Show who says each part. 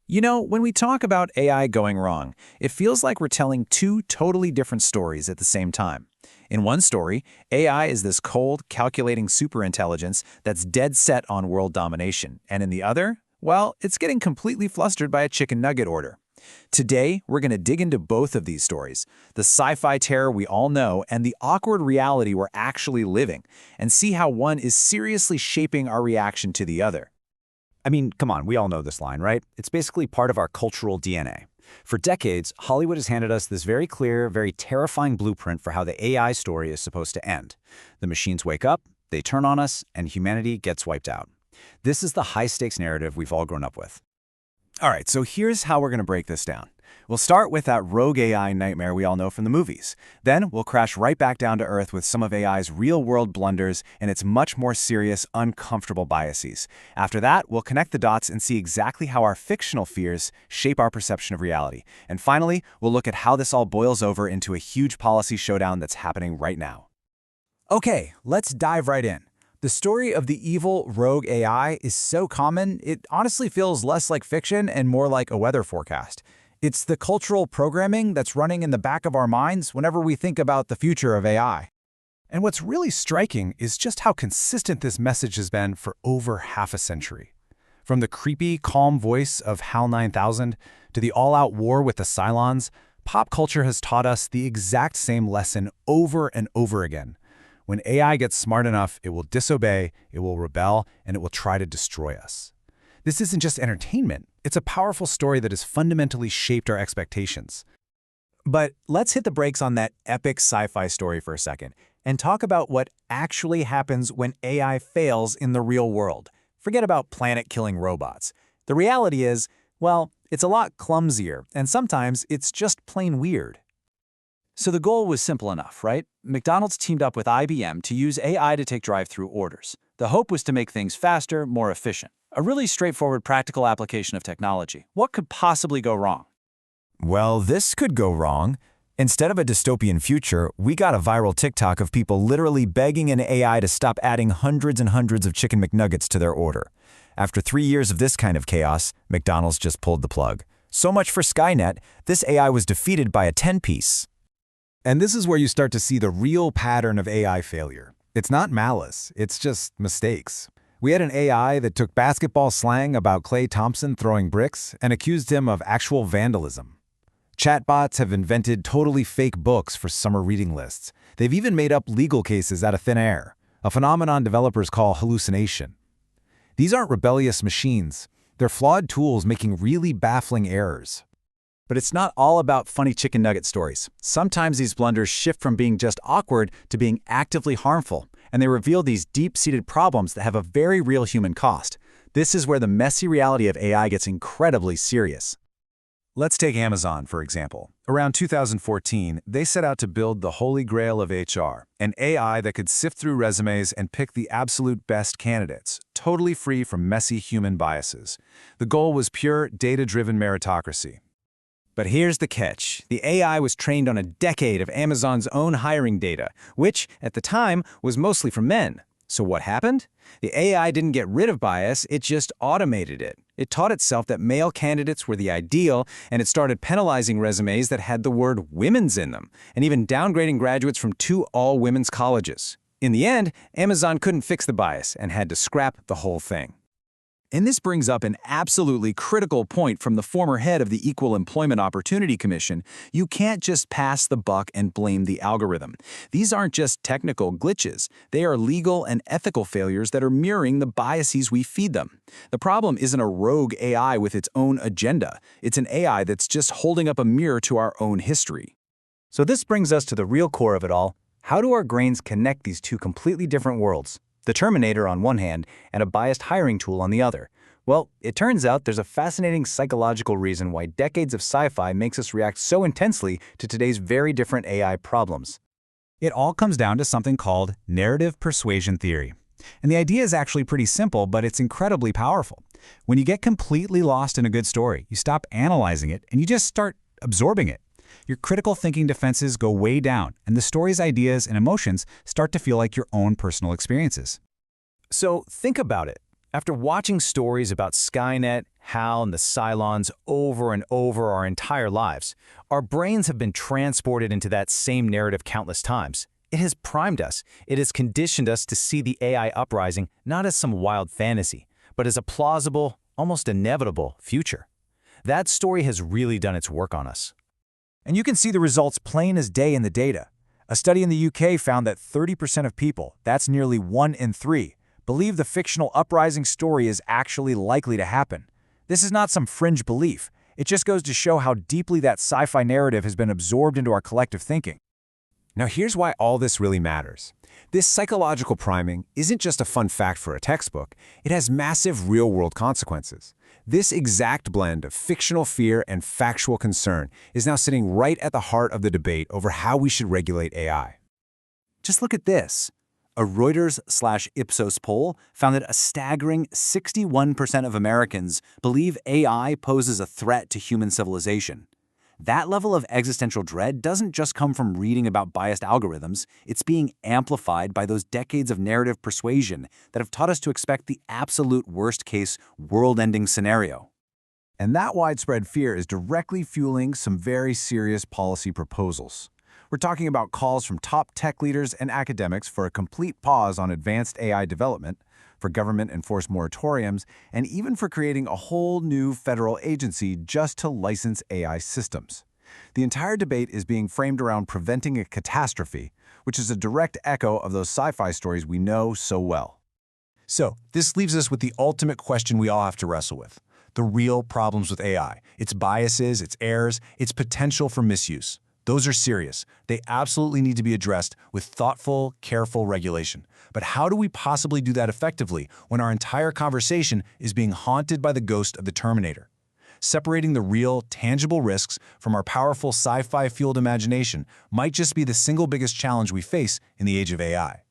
Speaker 1: You know, when we talk about AI going wrong, it feels like we're telling two totally different stories at the same time. In one story, AI is this cold, calculating superintelligence that's dead set on world domination, and in the other, well, it's getting completely flustered by a chicken nugget order. Today, we're going to dig into both of these stories, the sci-fi terror we all know and the awkward reality we're actually living, and see how one is seriously shaping our reaction to the other.
Speaker 2: I mean, come on, we all know this line, right? It's basically part of our cultural DNA. For decades, Hollywood has handed us this very clear, very terrifying blueprint for how the AI story is supposed to end. The machines wake up, they turn on us, and humanity gets wiped out. This is the high-stakes narrative we've all grown up with.
Speaker 3: All right, so here's how we're going to break this down. We'll start with that rogue AI nightmare we all know from the movies. Then we'll crash right back down to earth with some of AI's real-world blunders and its much more serious, uncomfortable biases. After that, we'll connect the dots and see exactly how our fictional fears shape our perception of reality. And finally, we'll look at how this all boils over into a huge policy showdown that's happening right now.
Speaker 4: Okay, let's dive right in. The story of the evil rogue AI is so common, it honestly feels less like fiction and more like a weather forecast. It's the cultural programming that's running in the back of our minds whenever we think about the future of AI.
Speaker 5: And what's really striking is just how consistent this message has been for over half a century. From the creepy, calm voice of HAL 9000 to the all-out war with the Cylons, pop culture has taught us the exact same lesson over and over again. When AI gets smart enough, it will disobey, it will rebel, and it will try to destroy us. This isn't just entertainment. It's a powerful story that has fundamentally shaped our expectations.
Speaker 1: But let's hit the brakes on that epic sci-fi story for a second and talk about what actually happens when AI fails in the real world. Forget about planet-killing robots. The reality is, well, it's a lot clumsier, and sometimes it's just plain weird. So the goal was simple enough, right? McDonald's teamed up with IBM to use AI to take drive-through orders. The hope was to make things faster, more efficient. A really straightforward practical application of technology. What could possibly go wrong?
Speaker 3: Well, this could go wrong. Instead of a dystopian future, we got a viral TikTok of people literally begging an AI to stop adding hundreds and hundreds of Chicken McNuggets to their order. After 3 years of this kind of chaos, McDonald's just pulled the plug. So much for Skynet, this AI was defeated by a 10-piece.
Speaker 5: And this is where you start to see the real pattern of AI failure. It's not malice, it's just mistakes. We had an AI that took basketball slang about Klay Thompson throwing bricks and accused him of actual vandalism. Chatbots have invented totally fake books for summer reading lists. They've even made up legal cases out of thin air, a phenomenon developers call hallucination. These aren't rebellious machines. They're flawed tools making really baffling errors.
Speaker 1: But it's not all about funny chicken nugget stories. Sometimes these blunders shift from being just awkward to being actively harmful, and they reveal these deep-seated problems that have a very real human cost. This is where the messy reality of AI gets incredibly serious.
Speaker 3: Let's take Amazon, for example. Around 2014, they set out to build the holy grail of HR, an AI that could sift through resumes and pick the absolute best candidates, totally free from messy human biases. The goal was pure, data-driven meritocracy.
Speaker 1: But here's the catch. The AI was trained on a decade of Amazon's own hiring data, which, at the time, was mostly from men. So what happened? The AI didn't get rid of bias, it just automated it. It taught itself that male candidates were the ideal, and it started penalizing resumes that had the word women's in them, and even downgrading graduates from 2 all-women's colleges. In the end, Amazon couldn't fix the bias and had to scrap the whole thing. And this brings up an absolutely critical point from the former head of the Equal Employment Opportunity Commission. You can't just pass the buck and blame the algorithm. These aren't just technical glitches. They are legal and ethical failures that are mirroring the biases we feed them. The problem isn't a rogue AI with its own agenda. It's an AI that's just holding up a mirror to our own history.
Speaker 2: So this brings us to the real core of it all. How do our brains connect these two completely different worlds? The Terminator on one hand, and a biased hiring tool on the other. Well, it turns out there's a fascinating psychological reason why decades of sci-fi makes us react so intensely to today's very different AI problems.
Speaker 4: It all comes down to something called narrative persuasion theory. And the idea is actually pretty simple, but it's incredibly powerful. When you get completely lost in a good story, you stop analyzing it and you just start absorbing it. Your critical thinking defenses go way down, and the story's ideas and emotions start to feel like your own personal experiences.
Speaker 2: So think about it. After watching stories about Skynet,
Speaker 1: HAL and the Cylons over and over our entire lives. Our brains have been transported into that same narrative countless times. It has primed us. It has conditioned us to see the AI uprising not as some wild fantasy, but as a plausible, almost inevitable future. That story has really done its work on us.
Speaker 3: And you can see the results plain as day in the data. A study in the UK found that 30% of people, that's nearly 1 in 3, believe the fictional uprising story is actually likely to happen. This is not some fringe belief. It just goes to show how deeply that sci-fi narrative has been absorbed into our collective thinking.
Speaker 5: Now here's why all this really matters. This psychological priming isn't just a fun fact for a textbook, it has massive real-world consequences. This exact blend of fictional fear and factual concern is now sitting right at the heart of the debate over how we should regulate AI.
Speaker 3: Just look at this. A Reuters/Ipsos poll found that a staggering 61% of Americans believe AI poses a threat to human civilization. That level of existential dread doesn't just come from reading about biased algorithms, it's being amplified by those decades of narrative persuasion that have taught us to expect the absolute worst-case, world-ending scenario.
Speaker 5: And that widespread fear is directly fueling some very serious policy proposals. We're talking about calls from top tech leaders and academics for a complete pause on advanced AI development, for government-enforced moratoriums, and even for creating a whole new federal agency just to license AI systems. The entire debate is being framed around preventing a catastrophe, which is a direct echo of those sci-fi stories we know so well.
Speaker 3: So, this leaves us with the ultimate question we all have to wrestle with: the real problems with AI, its biases, its errors, its potential for misuse. Those are serious. They absolutely need to be addressed with thoughtful, careful regulation. But how do we possibly do that effectively when our entire conversation is being haunted by the ghost of the Terminator? Separating the real, tangible risks from our powerful sci-fi-fueled imagination might just be the single biggest challenge we face in the age of AI.